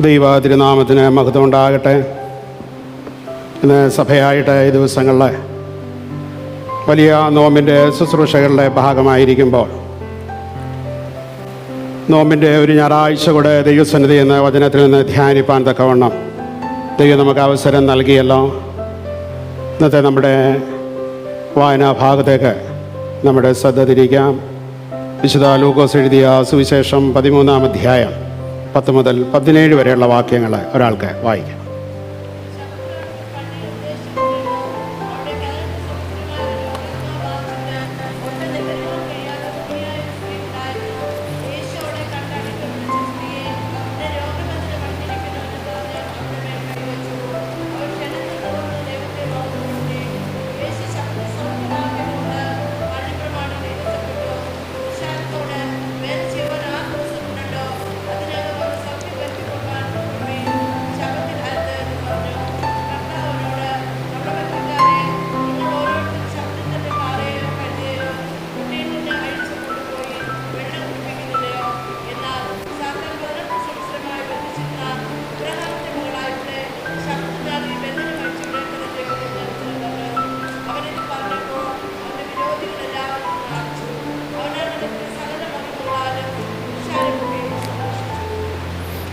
ദൈവ തിരുനാമത്തിന് മഹത്വം ഉണ്ടാകട്ടെ. ഇന്ന് സഭയായിട്ട് ഈ ദിവസങ്ങളിൽ വലിയ നോമ്പിൻ്റെ ശുശ്രൂഷകളുടെ ഭാഗമായിരിക്കുമ്പോൾ നോമ്പിൻ്റെ ഒരു ഞായറാഴ്ച കൂടെ ദൈവസന്നിധി എന്ന വചനത്തിൽ നിന്ന് ധ്യാനിപ്പാൻ തക്കവണ്ണം ദൈവം നമുക്ക് അവസരം നൽകിയല്ലോ. ഇന്നത്തെ നമ്മുടെ വായനാ ഭാഗത്തേക്ക് നമ്മുടെ ശ്രദ്ധ തിരിക്കാം. വിശുദ്ധ ലൂക്കോസ് എഴുതിയ സുവിശേഷം 13-ാം അധ്യായം 10 മുതൽ 17 വരെയുള്ള വാക്യങ്ങൾ ഒരാൾക്ക് വായിക്കാം.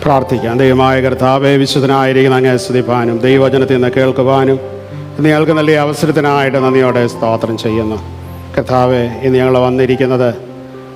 പ്രാർത്ഥിക്കാം. ദൈവമായ കർത്താവേ, വിശുദ്ധനായിരിക്കുന്ന അങ്ങേ സ്തുതിപ്പാനും ദൈവവചനത്തിൽ നിന്ന് കേൾക്കുവാനും ഇന്ന് ഞങ്ങൾക്ക് നൽകിയ അവസരത്തിനായിട്ട് നന്ദിയോടെ സ്തോത്രം ചെയ്യുന്നു. കർത്താവേ, ഇന്ന് ഞങ്ങൾ വന്നിരിക്കുന്നത്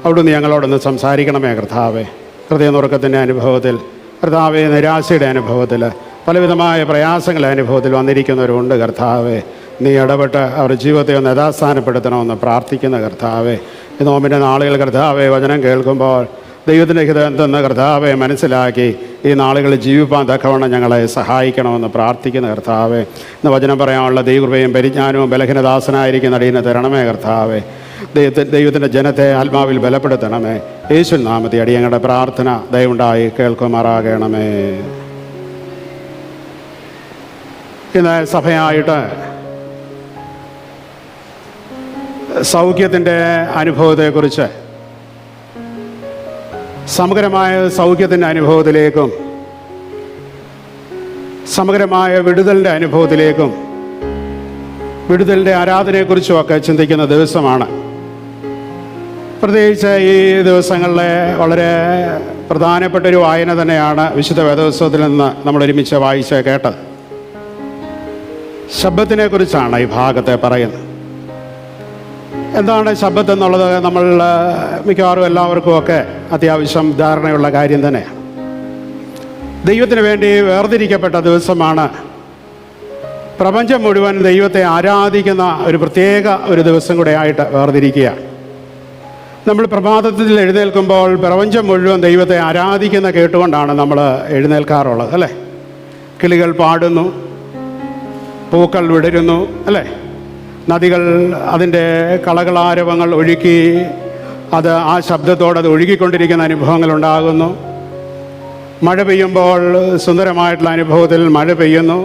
അവിടുന്ന് ഞങ്ങളോടൊന്ന് സംസാരിക്കണമേ. കർത്താവേ, ഹൃദയനുറുക്കത്തിൻ്റെ അനുഭവത്തിൽ, കർത്താവേ, നിരാശയുടെ അനുഭവത്തിൽ, പലവിധമായ പ്രയാസങ്ങളുടെ അനുഭവത്തിൽ വന്നിരിക്കുന്നവരുണ്ട്. കർത്താവേ, നീ ഇടപെട്ട് അവരുടെ ജീവിതത്തെ ഒന്ന് യഥാസ്ഥാനപ്പെടുത്തണമെന്ന് പ്രാർത്ഥിക്കുന്ന കർത്താവേ, ഈ നോമ്പിൻ്റെ നാളുകൾ കർത്താവേ വചനം കേൾക്കുമ്പോൾ ദൈവത്തിൻ്റെ ഹിതം എന്തെന്ന് കർത്താവെ മനസ്സിലാക്കി ഈ നാളുകളിൽ ജീവിപ്പാൻ തക്കവണ്ണം ഞങ്ങളെ സഹായിക്കണമെന്ന് പ്രാർത്ഥിക്കുന്ന കർത്താവെ, ഇന്ന് വചനം പറയാനുള്ള ദൈവകൃപയും പരിജ്ഞാനവും ബലഹീനദാസനായിരിക്കുന്ന അടിയനെ തരണമേ. കർത്താവെ, ദൈവത്തിൻ്റെ ജനത്തെ ആത്മാവിൽ ബലപ്പെടുത്തണമേ. യേശുവിൻ നാമത്തിൽ അടിയങ്ങളുടെ പ്രാർത്ഥന ദയവുണ്ടായി കേൾക്കുമാറാകണമേ. ഇന്ന് സഭയായിട്ട് സൗഖ്യത്തിൻ്റെ അനുഭവത്തെക്കുറിച്ച്, സമഗ്രമായ സൗഖ്യത്തിൻ്റെ അനുഭവത്തിലേക്കും സമഗ്രമായ വിടുതലിൻ്റെ അനുഭവത്തിലേക്കും വിടുതലിൻ്റെ ആരാധനയെക്കുറിച്ചുമൊക്കെ ചിന്തിക്കുന്ന ദിവസമാണ്. പ്രത്യേകിച്ച് ഈ ദിവസങ്ങളിലെ വളരെ പ്രധാനപ്പെട്ടൊരു വായന തന്നെയാണ് വിശുദ്ധ വേദപുസ്തകത്തിൽ നിന്ന് നമ്മൾ ഒരുമിച്ച് വായിച്ച് കേട്ടത്. ശബ്ബത്തിനെ കുറിച്ചാണ് ഈ ഭാഗത്തെ പറയുന്നത്. എന്താണ് ശബ്ബത്ത് എന്നുള്ളത് നമ്മൾ മിക്കവാറും എല്ലാവർക്കുമൊക്കെ അത്യാവശ്യം ധാരണയുള്ള കാര്യം തന്നെയാണ്. ദൈവത്തിന് വേണ്ടി വേർതിരിക്കപ്പെട്ട ദിവസമാണ്. പ്രപഞ്ചം മുഴുവൻ ദൈവത്തെ ആരാധിക്കുന്ന ഒരു പ്രത്യേക ഒരു ദിവസം കൂടെ ആയിട്ട് വേർതിരിക്കുകയാണ്. നമ്മൾ പ്രഭാതത്തിൽ എഴുന്നേൽക്കുമ്പോൾ പ്രപഞ്ചം മുഴുവൻ ദൈവത്തെ ആരാധിക്കുന്ന കേട്ടുകൊണ്ടാണ് നമ്മൾ എഴുന്നേൽക്കാറുള്ളത്, അല്ലേ? കിളികൾ പാടുന്നു, പൂക്കൾ വിടരുന്നു, അല്ലേ? നദികൾ അതിൻ്റെ കളകളാരവങ്ങൾ ഒഴുക്കി അത് ആ ശബ്ദത്തോടെ അത് ഒഴുകിക്കൊണ്ടിരിക്കുന്ന അനുഭവങ്ങൾ ഉണ്ടാകുന്നു. മഴ പെയ്യുമ്പോൾ സുന്ദരമായിട്ടുള്ള അനുഭവത്തിൽ മഴ പെയ്യുന്നു.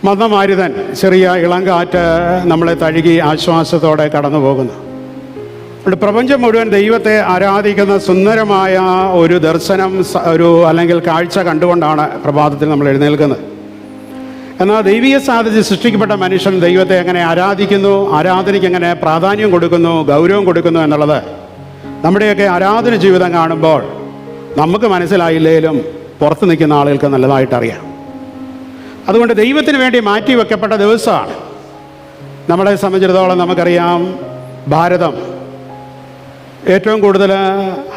മന്ദമാരുതൻ ചെറിയ ഇളങ്കാറ്റ് നമ്മളെ തഴുകി ആശ്വാസത്തോടെ കടന്നു പോകുന്നു. പ്രപഞ്ചം മുഴുവൻ ദൈവത്തെ ആരാധിക്കുന്ന സുന്ദരമായ ഒരു ദർശനം, അല്ലെങ്കിൽ കാഴ്ച കണ്ടുകൊണ്ടാണ് പ്രഭാതത്തിൽ നമ്മൾ എഴുന്നേൽക്കുന്നത്. എന്നാൽ ദൈവീയ സാധ്യത സൃഷ്ടിക്കപ്പെട്ട മനുഷ്യൻ ദൈവത്തെ എങ്ങനെ ആരാധിക്കുന്നു, ആരാധനയ്ക്ക് എങ്ങനെ പ്രാധാന്യം കൊടുക്കുന്നു, ഗൗരവം കൊടുക്കുന്നു എന്നുള്ളത് നമ്മുടെയൊക്കെ ആരാധന ജീവിതം കാണുമ്പോൾ നമുക്ക് മനസ്സിലായില്ലെങ്കിലും പുറത്ത് നിൽക്കുന്ന ആളുകൾക്ക് നല്ലതായിട്ടറിയാം. അതുകൊണ്ട് ദൈവത്തിന് വേണ്ടി മാറ്റി വെക്കപ്പെട്ട ദിവസമാണ്. നമ്മളെ സംബന്ധിച്ചിടത്തോളം നമുക്കറിയാം, ഭാരതം ഏറ്റവും കൂടുതൽ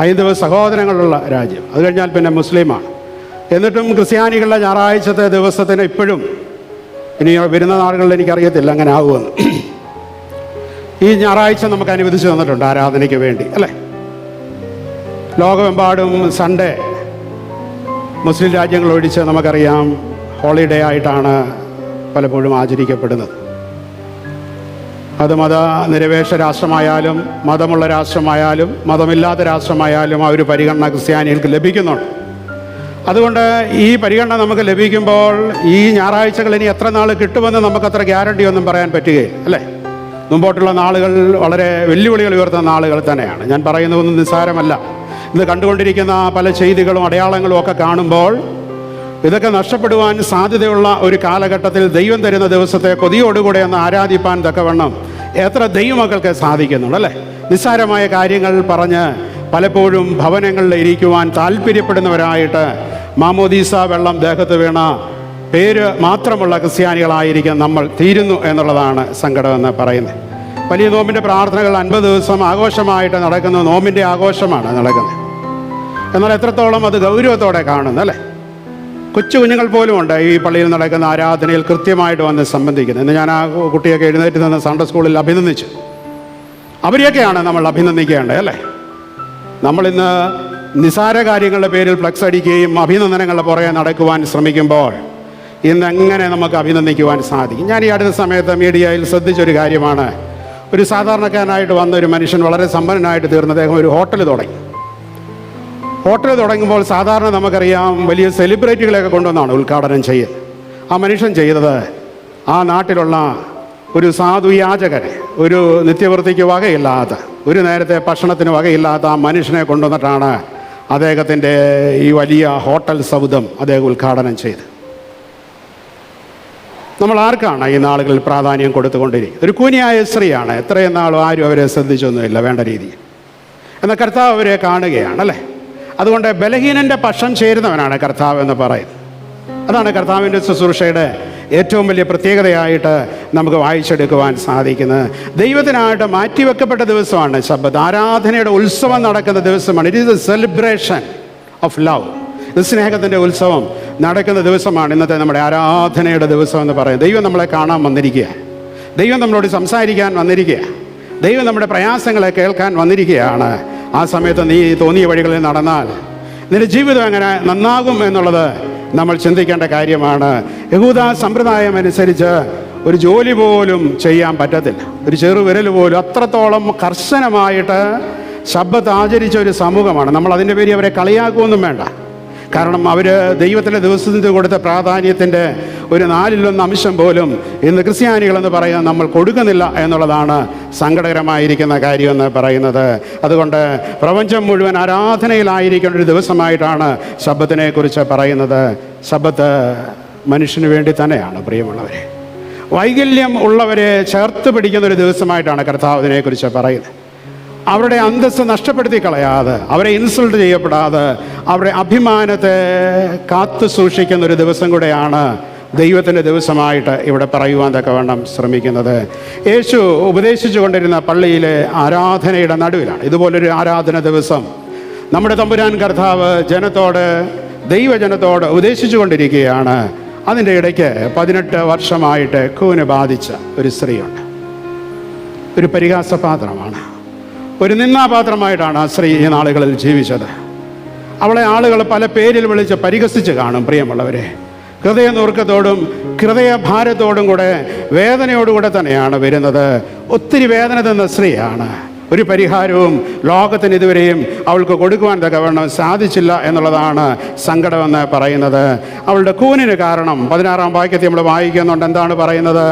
ഹൈന്ദവ സഹോദരങ്ങളുള്ള രാജ്യം, അത് കഴിഞ്ഞാൽ പിന്നെ മുസ്ലിമാണ്. എന്നിട്ടും ക്രിസ്ത്യാനികളുടെ ഞായറാഴ്ചത്തെ ദിവസത്തിന് ഇപ്പോഴും, ഇനി വരുന്ന നാളുകളിൽ എനിക്കറിയത്തില്ല അങ്ങനെ ആകുമെന്ന്, ഈ ഞായറാഴ്ച നമുക്ക് അനുവദിച്ചു തന്നിട്ടുണ്ട് ആരാധനയ്ക്ക് വേണ്ടി, അല്ലേ? ലോകമെമ്പാടും സൺഡേ മുസ്ലിം രാജ്യങ്ങൾ ഒഴിച്ച് നമുക്കറിയാം ഹോളിഡേ ആയിട്ടാണ് പലപ്പോഴും ആചരിക്കപ്പെടുന്നത്. അത് മതനിരപേക്ഷ രാഷ്ട്രമായാലും മതമുള്ള രാഷ്ട്രമായാലും മതമില്ലാത്ത രാഷ്ട്രമായാലും ആ ഒരു പരിഗണന ക്രിസ്ത്യാനികൾക്ക് ലഭിക്കുന്നുണ്ട്. അതുകൊണ്ട് ഈ പരിഗണന നമുക്ക് ലഭിക്കുമ്പോൾ ഈ ഞായറാഴ്ചകൾ ഇനി എത്ര നാൾ കിട്ടുമെന്ന് നമുക്കത്ര ഗ്യാരണ്ടി ഒന്നും പറയാൻ പറ്റുകയില്ല, അല്ലേ? മുമ്പോട്ടുള്ള നാളുകൾ വളരെ വെല്ലുവിളികൾ ഉയർത്തുന്ന നാളുകൾ തന്നെയാണ്. ഞാൻ പറയുന്നതൊന്നും നിസ്സാരമല്ല. ഇന്ന് കണ്ടുകൊണ്ടിരിക്കുന്ന പല ചെയ്തികളും അടയാളങ്ങളും ഒക്കെ കാണുമ്പോൾ ഇതൊക്കെ നഷ്ടപ്പെടുവാൻ സാധ്യതയുള്ള ഒരു കാലഘട്ടത്തിൽ ദൈവം തരുന്ന ദിവസത്തെ കൊതിയോടുകൂടെ ഒന്ന് ആരാധിപ്പാൻ തക്കവണ്ണം എത്ര ദൈവമക്കൾക്ക് സാധിക്കുന്നുണ്ട് അല്ലേ? നിസ്സാരമായ കാര്യങ്ങൾ പറഞ്ഞ് പലപ്പോഴും ഭവനങ്ങളിൽ ഇരിക്കുവാൻ താല്പര്യപ്പെടുന്നവരായിട്ട് മാമോദീസ വെള്ളം ദേഹത്ത് വീണ പേര് മാത്രമുള്ള ക്രിസ്ത്യാനികളായിരിക്കും നമ്മൾ തീരുന്നു എന്നുള്ളതാണ് സങ്കടമെന്ന് പറയുന്നത്. വലിയ നോമ്പിൻ്റെ പ്രാർത്ഥനകൾ 50 ദിവസം ആഘോഷമായിട്ട് നടക്കുന്ന നോമ്പിൻ്റെ ആഘോഷമാണ് നടക്കുന്നത്. എന്നാൽ എത്രത്തോളം അത് ഗൗരവത്തോടെ കാണുന്നു അല്ലേ? കൊച്ചു കുഞ്ഞുങ്ങൾ പോലും ഉണ്ട് ഈ പള്ളിയിൽ നടക്കുന്ന ആരാധനയിൽ കൃത്യമായിട്ട് വന്ന് സംബന്ധിക്കുന്നത്. ഇന്ന് ഞാൻ ആ കുട്ടിയൊക്കെ എഴുന്നേറ്റ് നിന്ന് സൺഡേ സ്കൂളിൽ അഭിനന്ദിച്ചു. അവരെയൊക്കെയാണ് നമ്മൾ അഭിനന്ദിക്കേണ്ടത് അല്ലേ? നമ്മളിന്ന് നിസാര കാര്യങ്ങളുടെ പേരിൽ ഫ്ലക്സ് അടിക്കുകയും അഭിനന്ദനങ്ങളുടെ പുറകെ നടക്കുവാൻ ശ്രമിക്കുമ്പോൾ ഇന്ന് എങ്ങനെ നമുക്ക് അഭിനന്ദിക്കുവാൻ സാധിക്കും? ഞാൻ ഈ അടുത്ത സമയത്ത് മീഡിയയിൽ ശ്രദ്ധിച്ചൊരു കാര്യമാണ്. ഒരു സാധാരണക്കാരനായിട്ട് വന്ന ഒരു മനുഷ്യൻ വളരെ സമ്പന്നനായിട്ട് തീർന്ന അദ്ദേഹം ഒരു ഹോട്ടൽ തുടങ്ങി. ഹോട്ടൽ തുടങ്ങുമ്പോൾ സാധാരണ നമുക്കറിയാം വലിയ സെലിബ്രിറ്റികളെയൊക്കെ കൊണ്ടുവന്നാണ് ഉദ്ഘാടനം ചെയ്യുന്നത്. ആ മനുഷ്യൻ ചെയ്തത് ആ നാട്ടിലുള്ള ഒരു സാധു യാചകനെ, ഒരു നിത്യവൃത്തിക്ക് വകയില്ലാത്ത, ഒരു നേരത്തെ ഭക്ഷണത്തിന് വകയില്ലാത്ത ആ മനുഷ്യനെ കൊണ്ടുവന്നിട്ടാണ് അദ്ദേഹത്തിൻ്റെ ഈ വലിയ ഹോട്ടൽ സൗധം അദ്ദേഹം ഉദ്ഘാടനം ചെയ്ത്. നമ്മൾ ആർക്കാണ് ഈ നാളുകളിൽ പ്രാധാന്യം കൊടുത്തുകൊണ്ടിരിക്കുന്നത്? ഒരു കൂനിയായ സ്ത്രീയാണ്. എത്രയും നാളും ആരും അവരെ ശ്രദ്ധിച്ചൊന്നുമില്ല വേണ്ട രീതിയിൽ. എന്നാൽ കർത്താവ് അവരെ കാണുകയാണ് അല്ലേ? അതുകൊണ്ട് ബലഹീനൻ്റെ പക്ഷം ചേരുന്നവനാണ് കർത്താവ് എന്ന് പറയുന്നത്. അതാണ് കർത്താവിൻ്റെ ശുശ്രൂഷയുടെ ഏറ്റവും വലിയ പ്രത്യേകതയായിട്ട് നമുക്ക് വായിച്ചെടുക്കുവാൻ സാധിക്കുന്നത്. ദൈവത്തിനായിട്ട് മാറ്റിവെക്കപ്പെട്ട ദിവസമാണ് ശബ്ബത്ത്. ആരാധനയുടെ ഉത്സവം നടക്കുന്ന ദിവസമാണ്. It is A celebration of love. ഇത് സ്നേഹത്തിൻ്റെ ഉത്സവം നടക്കുന്ന ദിവസമാണ് ഇന്നത്തെ നമ്മുടെ ആരാധനയുടെ ദിവസം എന്ന് പറയുന്നത്. ദൈവം നമ്മളെ കാണാൻ വന്നിരിക്കുക, ദൈവം നമ്മളോട് സംസാരിക്കാൻ വന്നിരിക്കുക, ദൈവം നമ്മുടെ പ്രയാസങ്ങളെ കേൾക്കാൻ വന്നിരിക്കുകയാണ്. ആ സമയത്ത് നീ തോന്നിയ വഴികളിൽ നടന്നാൽ നിന്റെ ജീവിതം എങ്ങനെ നന്നാകും എന്നുള്ളത് നമ്മൾ ചിന്തിക്കേണ്ട കാര്യമാണ്. യഹൂദ സമ്പ്രദായം അനുസരിച്ച് ഒരു ജോലി പോലും ചെയ്യാൻ പറ്റത്തില്ല. ഒരു ചെറുവിരൽ പോലും അത്രത്തോളം കർശനമായിട്ട് ശബ്ബത്ത് ആചരിച്ച ഒരു സമൂഹമാണ്. നമ്മൾ അതിൻ്റെ പേര് അവരെ കളിയാക്കുമൊന്നും വേണ്ട. കാരണം അവർ ദൈവത്തിൻ്റെ ദിവസത്തിന് കൊടുത്ത പ്രാധാന്യത്തിൻ്റെ ഒരു 4-1 അംശം പോലും ഇന്ന് ക്രിസ്ത്യാനികളെന്ന് പറയാൻ നമ്മൾ കൊടുക്കുന്നില്ല എന്നുള്ളതാണ് സങ്കടകരമായിരിക്കുന്ന കാര്യമെന്ന് പറയുന്നത്. അതുകൊണ്ട് പ്രപഞ്ചം മുഴുവൻ ആരാധനയിലായിരിക്കേണ്ട ഒരു ദിവസമായിട്ടാണ് ശബ്ബത്തിനെ കുറിച്ച് പറയുന്നത്. ശബ്ബത്ത് മനുഷ്യന് വേണ്ടി തന്നെയാണ് പ്രിയമുള്ളവരെ. വൈകല്യം ഉള്ളവരെ ചേർത്ത് പിടിക്കുന്ന ഒരു ദിവസമായിട്ടാണ് കർത്താവ് ഇതിനെക്കുറിച്ച് പറയുന്നത്. അവരുടെ അന്തസ്സ് നഷ്ടപ്പെടുത്തി കളയാതെ, അവരെ ഇൻസൾട്ട് ചെയ്യപ്പെടാതെ, അവരുടെ അഭിമാനത്തെ കാത്തു സൂക്ഷിക്കുന്ന ഒരു ദിവസം കൂടെയാണ് ദൈവത്തിൻ്റെ ദിവസമായിട്ട് ഇവിടെ പറയുവാൻ തക്കവണ്ണം ശ്രമിക്കുന്നത്. യേശു ഉപദേശിച്ചു കൊണ്ടിരുന്ന പള്ളിയിലെ ആരാധനയുടെ നടുവിലാണ് ഇതുപോലൊരു ആരാധന ദിവസം നമ്മുടെ തമ്പുരാൻ കർത്താവ് ദൈവജനത്തോട് ഉപദേശിച്ചു കൊണ്ടിരിക്കുകയാണ്. അതിൻ്റെ ഇടയ്ക്ക് 18 വർഷമായിട്ട് കൂന് ബാധിച്ച ഒരു സ്ത്രീയുണ്ട്. ഒരു പരിഹാസപാത്രമാണ്, ഒരു നിന്ദാപാത്രമായിട്ടാണ് ആ സ്ത്രീ ഈ നാളുകളിൽ ജീവിച്ചത്. അവളെ ആളുകൾ പല പേരിൽ വിളിച്ച് പരിഹസിച്ച് കാണും. പ്രിയമുള്ളവരെ, ഹൃദയനുറുക്കത്തോടും ഹൃദയഭാരത്തോടും കൂടെ വേദനയോടുകൂടെ തന്നെയാണ് വരുന്നത്. ഒത്തിരി വേദന തന്ന സ്ത്രീയാണ്. ഒരു പരിഹാരവും ലോകത്തിന് ഇതുവരെയും അവൾക്ക് കൊടുക്കുവാൻ തക്കവണ്ണം സാധിച്ചില്ല എന്നുള്ളതാണ് സങ്കടമെന്ന് പറയുന്നത്. അവളുടെ കൂനിന് കാരണം 16-ാം വാക്യത്തിൽ നമ്മൾ വായിക്കുന്നുണ്ട്. എന്താണ് പറയുന്നത്?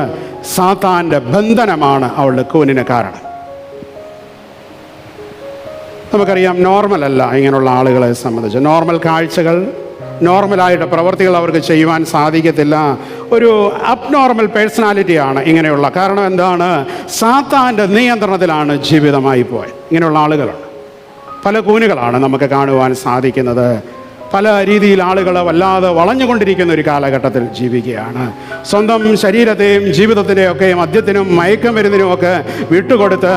സാത്താൻ്റെ ബന്ധനമാണ് അവളുടെ കൂനിന് കാരണം. നമുക്കറിയാം, നോർമലല്ല ഇങ്ങനെയുള്ള ആളുകളെ സംബന്ധിച്ച്. നോർമൽ കാഴ്ചകൾ, നോർമലായിട്ട് പ്രവൃത്തികൾ അവർക്ക് ചെയ്യുവാൻ സാധിക്കത്തില്ല. ഒരു അബ്നോർമൽ പേഴ്സണാലിറ്റിയാണ് ഇങ്ങനെയുള്ള. കാരണം എന്താണ്? സാത്താൻ്റെ നിയന്ത്രണത്തിലാണ് ജീവിതമായി പോയത്. ഇങ്ങനെയുള്ള ആളുകളുണ്ട്. പല കൂനുകളാണ് നമുക്ക് കാണുവാൻ സാധിക്കുന്നത്. പല രീതിയിൽ ആളുകൾ വല്ലാതെ വളഞ്ഞുകൊണ്ടിരിക്കുന്ന ഒരു കാലഘട്ടത്തിൽ ജീവിക്കുകയാണ്. സ്വന്തം ശരീരത്തെയും ജീവിതത്തിൻ്റെയൊക്കെ മദ്യത്തിനും മയക്കുമരുന്നിനുമൊക്കെ വിട്ടുകൊടുത്ത്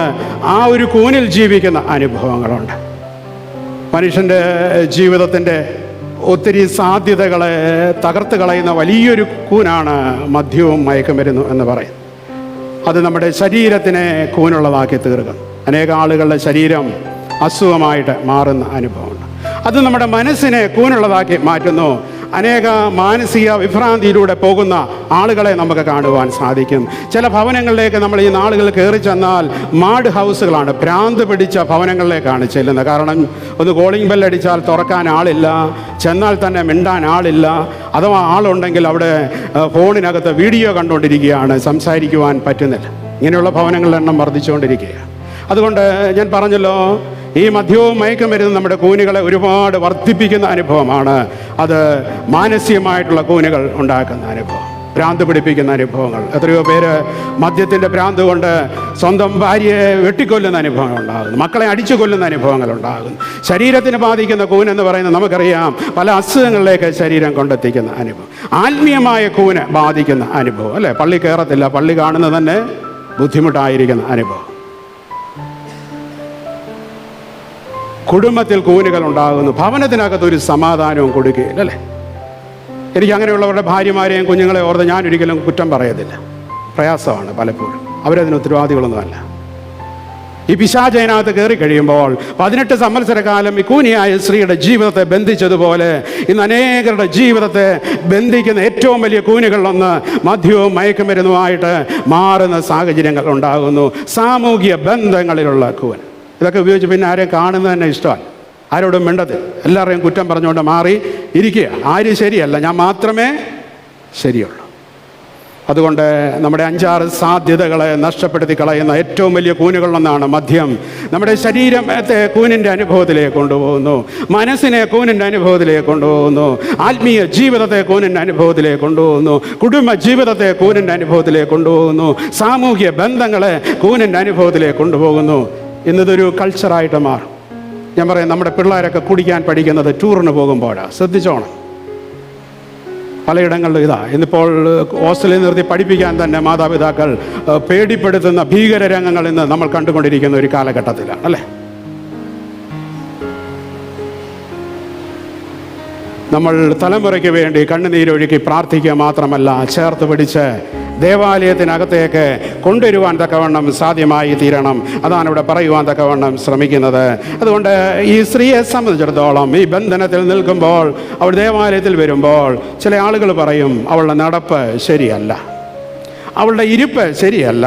ആ ഒരു കൂനിൽ ജീവിക്കുന്ന അനുഭവങ്ങളുണ്ട്. മനുഷ്യൻ്റെ ജീവിതത്തിൻ്റെ ഒത്തിരി സാധ്യതകളെ തകർത്ത് കളയുന്ന വലിയൊരു കൂനാണ് മദ്യവും മയക്കുമരുന്നും എന്ന് പറയും. അത് നമ്മുടെ ശരീരത്തിനെ കൂനുള്ളതാക്കി തീർക്കും. അനേക ആളുകളുടെ ശരീരം അസുഖമായിട്ട് മാറുന്ന അനുഭവമുണ്ട്. അത് നമ്മുടെ മനസ്സിനെ കൂനുള്ളതാക്കി മാറ്റുന്നു. അനേക മാനസിക വിഭ്രാന്തിയിലൂടെ പോകുന്ന ആളുകളെ നമുക്ക് കാണുവാൻ സാധിക്കും. ചില ഭവനങ്ങളിലേക്ക് നമ്മൾ ഈ നാളുകൾ കയറി ചെന്നാൽ മാഡ് ഹൗസുകളാണ്, ഭ്രാന്ത് പിടിച്ച ഭവനങ്ങളിലേക്കാണ് ചെല്ലുന്നത്. കാരണം ഒന്ന് കോളിംഗ് ബെല്ലടിച്ചാൽ തുറക്കാൻ ആളില്ല, ചെന്നാൽ തന്നെ മിണ്ടാൻ ആളില്ല, അഥവാ ആളുണ്ടെങ്കിൽ അവിടെ ഫോണിനകത്ത് വീഡിയോ കണ്ടുകൊണ്ടിരിക്കുകയാണ്, സംസാരിക്കുവാൻ പറ്റുന്നില്ല. ഇങ്ങനെയുള്ള ഭവനങ്ങളുടെ എണ്ണം വർദ്ധിച്ചുകൊണ്ടിരിക്കുകയാണ്. അതുകൊണ്ട് ഞാൻ പറഞ്ഞല്ലോ, ഈ മദ്യവും മയക്കുമരുന്നും നമ്മുടെ കൂനുകളെ ഒരുപാട് വർദ്ധിപ്പിക്കുന്ന അനുഭവമാണ്. അത് മാനസികമായിട്ടുള്ള കൂനുകൾ ഉണ്ടാക്കുന്ന അനുഭവം, ഭ്രാന്ത് പിടിപ്പിക്കുന്ന അനുഭവങ്ങൾ. എത്രയോ പേര് മദ്യത്തിൻ്റെ ഭ്രാന്ത് കൊണ്ട് സ്വന്തം ഭാര്യയെ വെട്ടിക്കൊല്ലുന്ന അനുഭവങ്ങൾ ഉണ്ടാകുന്നു, മക്കളെ അടിച്ചു കൊല്ലുന്ന അനുഭവങ്ങൾ ഉണ്ടാകുന്നു. ശരീരത്തിന് ബാധിക്കുന്ന കൂനെന്ന് പറയുന്നത് നമുക്കറിയാം, പല അസുഖങ്ങളിലേക്ക് ശരീരം കൊണ്ടെത്തിക്കുന്ന അനുഭവം. ആത്മീയമായ കൂന് ബാധിക്കുന്ന അനുഭവം, അല്ലേ? പള്ളി കയറത്തില്ല, പള്ളി കാണുന്നത് തന്നെ ബുദ്ധിമുട്ടായിരിക്കുന്ന അനുഭവം. കുടുംബത്തിൽ കൂനുകൾ ഉണ്ടാകുന്നു, ഭവനത്തിനകത്തൊരു സമാധാനവും കൊടുക്കുകയില്ല, അല്ലേ? എനിക്ക് അങ്ങനെയുള്ളവരുടെ ഭാര്യമാരെയും കുഞ്ഞുങ്ങളെ ഓർത്ത് ഞാൻ ഒരിക്കലും കുറ്റം പറയത്തില്ല. പ്രയാസമാണ് പലപ്പോഴും, അവരതിന് ഉത്തരവാദികളൊന്നുമല്ല. ഈ പിശാചിനകത്ത് കയറി കഴിയുമ്പോൾ 18 സംവത്സരക്കാലം ഈ കൂനിയായ സ്ത്രീയുടെ ജീവിതത്തെ ബന്ധിച്ചതുപോലെ ഇന്ന് അനേകരുടെ ജീവിതത്തെ ബന്ധിക്കുന്ന ഏറ്റവും വലിയ കൂനുകളിലൊന്ന് മദ്യവും മയക്കുമരുന്നുമായിട്ട് മാറുന്ന സാഹചര്യങ്ങൾ ഉണ്ടാകുന്നു. സാമൂഹിക ബന്ധങ്ങളിലുള്ള കൂൻ. ഇതൊക്കെ ഉപയോഗിച്ച് പിന്നെ ആരെയും കാണുന്നത് തന്നെ ഇഷ്ടമല്ല, ആരോടും മിണ്ടത്തില്ല, എല്ലാവരെയും കുറ്റം പറഞ്ഞുകൊണ്ട് മാറി ഇരിക്കുക. ആരും ശരിയല്ല, ഞാൻ മാത്രമേ ശരിയുള്ളൂ. അതുകൊണ്ട് നമ്മുടെ 5-6 സാധ്യതകളെ നഷ്ടപ്പെടുത്തി കളയുന്ന ഏറ്റവും വലിയ കൂനുകളിലൊന്നാണ് മദ്യം. നമ്മുടെ ശരീരത്തെ കൂനിൻ്റെ അനുഭവത്തിലേക്ക് കൊണ്ടുപോകുന്നു, മനസ്സിനെ കൂനിൻ്റെ അനുഭവത്തിലേക്ക് കൊണ്ടുപോകുന്നു, ആത്മീയ ജീവിതത്തെ കൂനിൻ്റെ അനുഭവത്തിലേക്ക് കൊണ്ടുപോകുന്നു, കുടുംബ ജീവിതത്തെ കൂനിൻ്റെ അനുഭവത്തിലേക്ക് കൊണ്ടുപോകുന്നു, സാമൂഹിക ബന്ധങ്ങളെ കൂനിൻ്റെ അനുഭവത്തിലേക്ക് കൊണ്ടുപോകുന്നു. ഇന്നിതൊരു കൾച്ചറായിട്ട് മാറും. ഞാൻ പറയാം, നമ്മുടെ പിള്ളേരൊക്കെ കുടിക്കാൻ പഠിക്കുന്നത് ടൂറിന് പോകുമ്പോഴാണ്. ശ്രദ്ധിച്ചോണം, പലയിടങ്ങളിലും ഇതാ. ഇന്നിപ്പോൾ ഹോസ്റ്റലിൽ നിർത്തി പഠിപ്പിക്കാൻ തന്നെ മാതാപിതാക്കൾ പേടിപ്പെടുത്തുന്ന ഭീകര രംഗങ്ങൾ ഇന്ന് നമ്മൾ കണ്ടുകൊണ്ടിരിക്കുന്ന ഒരു കാലഘട്ടത്തിലാണ്, അല്ലേ? നമ്മൾ തലമുറയ്ക്ക് വേണ്ടി കണ്ണുനീരൊഴുക്കി പ്രാർത്ഥിക്കുക മാത്രമല്ല, ചേർത്ത് പിടിച്ച് ദേവാലയത്തിനകത്തേക്ക് കൊണ്ടുവരുവാൻ തക്കവണ്ണം സാധ്യമായി തീരണം. അതാണ് ഇവിടെ പറയുവാൻ തക്കവണ്ണം ശ്രമിക്കുന്നത്. അതുകൊണ്ട് ഈ സ്ത്രീയെ സംബന്ധിച്ചിടത്തോളം ഈ ബന്ധനത്തിൽ നിൽക്കുമ്പോൾ, അവൾ ദേവാലയത്തിൽ വരുമ്പോൾ ചില ആളുകൾ പറയും അവളുടെ നടപ്പ് ശരിയല്ല, അവളുടെ ഇരിപ്പ് ശരിയല്ല,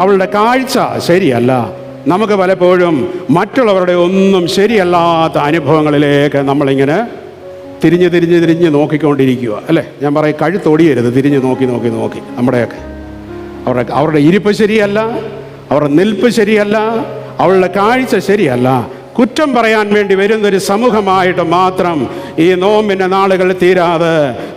അവളുടെ കാഴ്ച ശരിയല്ല. നമുക്ക് പലപ്പോഴും മറ്റുള്ളവരുടെ ഒന്നും ശരിയല്ലാത്ത അനുഭവങ്ങളിലേക്ക് നമ്മളിങ്ങനെ തിരിഞ്ഞ് നോക്കിക്കൊണ്ടിരിക്കുക, അല്ലേ? ഞാൻ പറയും, കഴുത്തൊടിയരുത്, തിരിഞ്ഞ് നോക്കി നമ്മുടെയൊക്കെ. അവരുടെ ഇരിപ്പ് ശരിയല്ല, അവരുടെ നിൽപ്പ് ശരിയല്ല, അവളുടെ കാഴ്ച ശരിയല്ല. കുറ്റം പറയാൻ വേണ്ടി വരുന്നൊരു സമൂഹമായിട്ട് മാത്രം ഈ നോമ്പിൻ്റെ നാളുകൾ തീരാതെ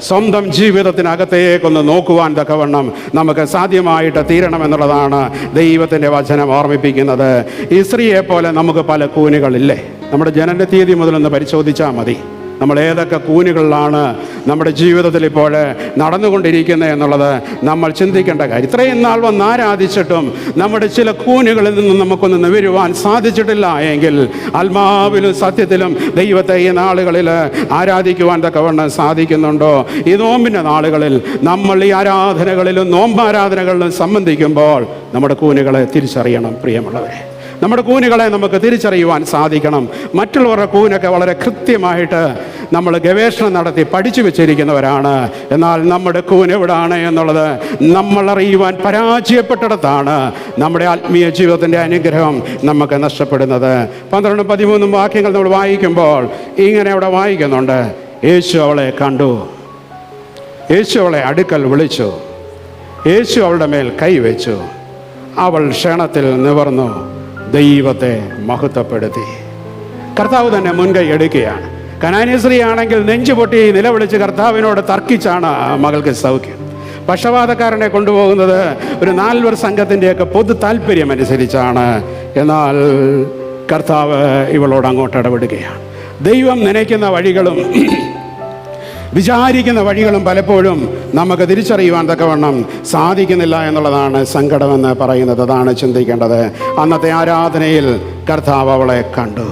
സ്വന്തം ജീവിതത്തിനകത്തേക്കൊന്ന് നോക്കുവാൻ തക്കവണ്ണം നമുക്ക് സാധ്യമായിട്ട് തീരണമെന്നുള്ളതാണ് ദൈവത്തിൻ്റെ വചനം ഓർമ്മിപ്പിക്കുന്നത്. ഈ സ്ത്രീയെ പോലെ നമുക്ക് പല കൂനുകളില്ലേ? നമ്മുടെ ജനന തീയതി മുതലൊന്ന് പരിശോധിച്ചാൽ മതി. നമ്മൾ ഏതൊക്കെ കൂനുകളിലാണ് നമ്മുടെ ജീവിതത്തിൽ ഇപ്പോൾ നടന്നുകൊണ്ടിരിക്കുന്നത് എന്നുള്ളത് നമ്മൾ ചിന്തിക്കേണ്ട കാര്യം. ഇത്രയും നാൾ വന്ന് ആരാധിച്ചിട്ടും നമ്മുടെ ചില കൂനുകളിൽ നിന്നും നമുക്കൊന്ന് നിവരുവാൻ സാധിച്ചിട്ടില്ല എങ്കിൽ ആത്മാവിലും സത്യത്തിലും ദൈവത്തെ ഈ നാളുകളിൽ ആരാധിക്കുവാൻ തക്കവണ്ണം സാധിക്കുന്നുണ്ടോ? ഈ നോമ്പിൻ്റെ നാളുകളിൽ നമ്മൾ ഈ ആരാധനകളിലും നോമ്പാരാധനകളിലും സംബന്ധിക്കുമ്പോൾ നമ്മുടെ കൂനുകളെ തിരിച്ചറിയണം പ്രിയമുള്ളവരെ. നമ്മുടെ കൂനുകളെ നമുക്ക് തിരിച്ചറിയുവാൻ സാധിക്കണം. മറ്റുള്ളവരുടെ കൂനൊക്കെ വളരെ കൃത്യമായിട്ട് നമ്മൾ ഗവേഷണം നടത്തി പഠിച്ചു വെച്ചിരിക്കുന്നവരാണ്. എന്നാൽ നമ്മുടെ കൂന് എവിടാണ് എന്നുള്ളത് നമ്മൾ അറിയുവാൻ പരാജയപ്പെട്ടിടത്താണ് നമ്മുടെ ആത്മീയ ജീവിതത്തിൻ്റെ അനുഗ്രഹം നമുക്ക് നഷ്ടപ്പെടുന്നത്. 12-13 വാക്യങ്ങൾ നമ്മൾ വായിക്കുമ്പോൾ ഇങ്ങനെ അവിടെ വായിക്കുന്നുണ്ട്. യേശു അവളെ കണ്ടു, യേശു അവളെ അടുക്കൽ വിളിച്ചു, യേശു അവളുടെ മേൽ കൈവച്ചു, അവൾ ക്ഷണത്തിൽ നിവർന്നു ദൈവത്തെ മഹത്വപ്പെടുത്തി. കർത്താവ് തന്നെ മുൻകൈ എടുക്കുകയാണ്. കനാന്യ സ്ത്രീ ആണെങ്കിൽ നെഞ്ചുപൊട്ടി നിലവിളിച്ച് കർത്താവിനോട് തർക്കിച്ചാണ് മകൾക്ക് സൗഖ്യം. പക്ഷപാതക്കാരനെ കൊണ്ടുപോകുന്നത് ഒരു 4 സംഘത്തിൻ്റെയൊക്കെ പൊതു താല്പര്യം അനുസരിച്ചാണ്. എന്നാൽ കർത്താവ് ഇവളോട് അങ്ങോട്ട് ഇടപെടുകയാണ്. ദൈവം നനയ്ക്കുന്ന വഴികളും വിചാരിക്കുന്ന വഴികളും പലപ്പോഴും നമുക്ക് തിരിച്ചറിയുവാൻ തക്കവണ്ണം സാധിക്കുന്നില്ല എന്നുള്ളതാണ് സങ്കടമെന്ന് പറയുന്നത്. അതാണ് ചിന്തിക്കേണ്ടത്. അന്നത്തെ ആരാധനയിൽ കർത്താവ് അവളെ കണ്ടു.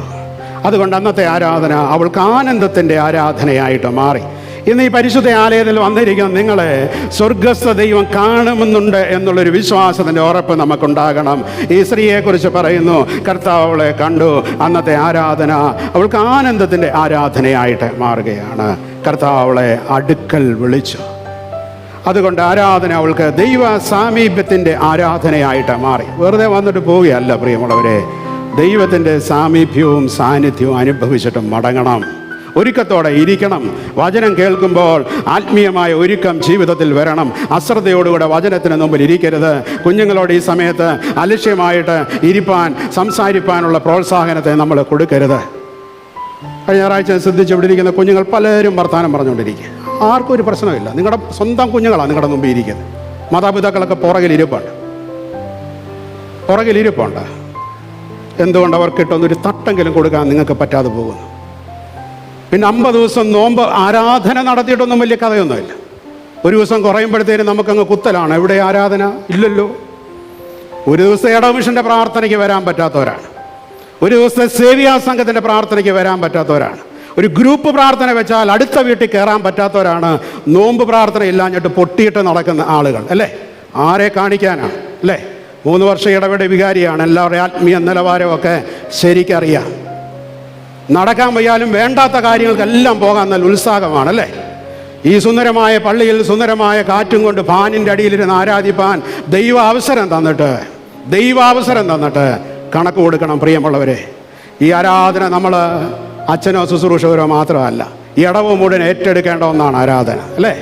അതുകൊണ്ട് അന്നത്തെ ആരാധന അവൾക്ക് ആനന്ദത്തിൻ്റെ ആരാധനയായിട്ട് മാറി. ഇന്ന് ഈ പരിശുദ്ധ ആലയത്തിൽ വന്നിരിക്കുന്ന നിങ്ങളെ സ്വർഗസ്ഥ ദൈവം കാണുമെന്നുണ്ട് എന്നുള്ളൊരു വിശ്വാസത്തിൻ്റെ ഉറപ്പ് നമുക്കുണ്ടാകണം. ഈ സ്ത്രീയെക്കുറിച്ച് പറയുന്നു, കർത്താവ് അവളെ കണ്ടു. അന്നത്തെ ആരാധന അവൾക്ക് ആനന്ദത്തിൻ്റെ ആരാധനയായിട്ട് മാറുകയാണ്. കർത്താവ് അവളെ അടുക്കൽ വിളിച്ചു. അതുകൊണ്ട് ആരാധന അവൾക്ക് ദൈവ സാമീപ്യത്തിൻ്റെ ആരാധനയായിട്ട് മാറി. വെറുതെ വന്നിട്ട് പോവുകയല്ല പ്രിയമുള്ളവരെ, ദൈവത്തിൻ്റെ സാമീപ്യവും സാന്നിധ്യവും അനുഭവിച്ചിട്ട് മടങ്ങണം. ഒരുക്കത്തോടെ ഇരിക്കണം. വചനം കേൾക്കുമ്പോൾ ആത്മീയമായ ഒരുക്കം ജീവിതത്തിൽ വരണം. അശ്രദ്ധയോടുകൂടെ വചനത്തിന് മുമ്പിൽ ഇരിക്കരുത്. കുഞ്ഞുങ്ങളോട് ഈ സമയത്ത് അലക്ഷ്യമായിട്ട് ഇരിപ്പാൻ സംസാരിപ്പാനുള്ള പ്രോത്സാഹനത്തെ നമ്മൾ കൊടുക്കരുത്. കഴിഞ്ഞ ഞായറാഴ്ച ശ്രദ്ധിച്ച് ഇവിടെ ഇരിക്കുന്ന കുഞ്ഞുങ്ങൾ പലരും വർത്തമാനം പറഞ്ഞുകൊണ്ടിരിക്കുക. ആർക്കും ഒരു പ്രശ്നമില്ല. നിങ്ങളുടെ സ്വന്തം കുഞ്ഞുങ്ങളാണ് നിങ്ങളുടെ മുമ്പിൽ ഇരിക്കുന്നത്. മാതാപിതാക്കളൊക്കെ പുറകിലിരിപ്പുണ്ട്. എന്തുകൊണ്ട് അവർക്ക് ഇട്ടൊന്നൊരു തട്ടെങ്കിലും കൊടുക്കാൻ നിങ്ങൾക്ക് പറ്റാതെ പോകുന്നു? പിന്നെ 50 ദിവസം നോമ്പ് ആരാധന നടത്തിയിട്ടൊന്നും വലിയ കഥയൊന്നുമില്ല. ഒരു ദിവസം കുറയുമ്പോഴത്തേനും നമുക്കങ്ങ് കുത്തലാണ്. എവിടെ ആരാധന? ഇല്ലല്ലോ. ഒരു ദിവസം ഇടവിഷൻ്റെ പ്രാർത്ഥനയ്ക്ക് വരാൻ പറ്റാത്തവരാണ്. ഒരു ദിവസത്തെ സേവിയാ സംഘത്തിൻ്റെ പ്രാർത്ഥനയ്ക്ക് വരാൻ പറ്റാത്തവരാണ്. ഒരു ഗ്രൂപ്പ് പ്രാർത്ഥന വെച്ചാൽ അടുത്ത വീട്ടിൽ കയറാൻ പറ്റാത്തവരാണ്. നോമ്പ് പ്രാർത്ഥന ഇല്ലാഞ്ഞിട്ട് പൊട്ടിയിട്ട് നടക്കുന്ന ആളുകൾ അല്ലേ? ആരെ കാണിക്കാനാണ് അല്ലേ? 3 വർഷം ഇടവേള വികാരിയാണ്. എല്ലാവരുടെയും ആത്മീയ നിലവാരമൊക്കെ ശരിക്കറിയാം. നടക്കാൻ വയ്യാലും വേണ്ടാത്ത കാര്യങ്ങൾക്കെല്ലാം പോകാൻ നല്ല ഉത്സാഹമാണല്ലേ? ഈ സുന്ദരമായ പള്ളിയിൽ സുന്ദരമായ കാറ്റും കൊണ്ട് ഫാനിൻ്റെ അടിയിലിരുന്ന് ആരാധിപ്പാൻ ദൈവ അവസരം തന്നിട്ട് കണക്ക് കൊടുക്കണം പ്രിയമുള്ളവരെ. ഈ ആരാധന നമ്മൾ അച്ഛനോ ശുശ്രൂഷകരോ മാത്രമല്ല, ഇടവ് മുഴുവൻ ഏറ്റെടുക്കേണ്ട ഒന്നാണ് ആരാധന അല്ലേ?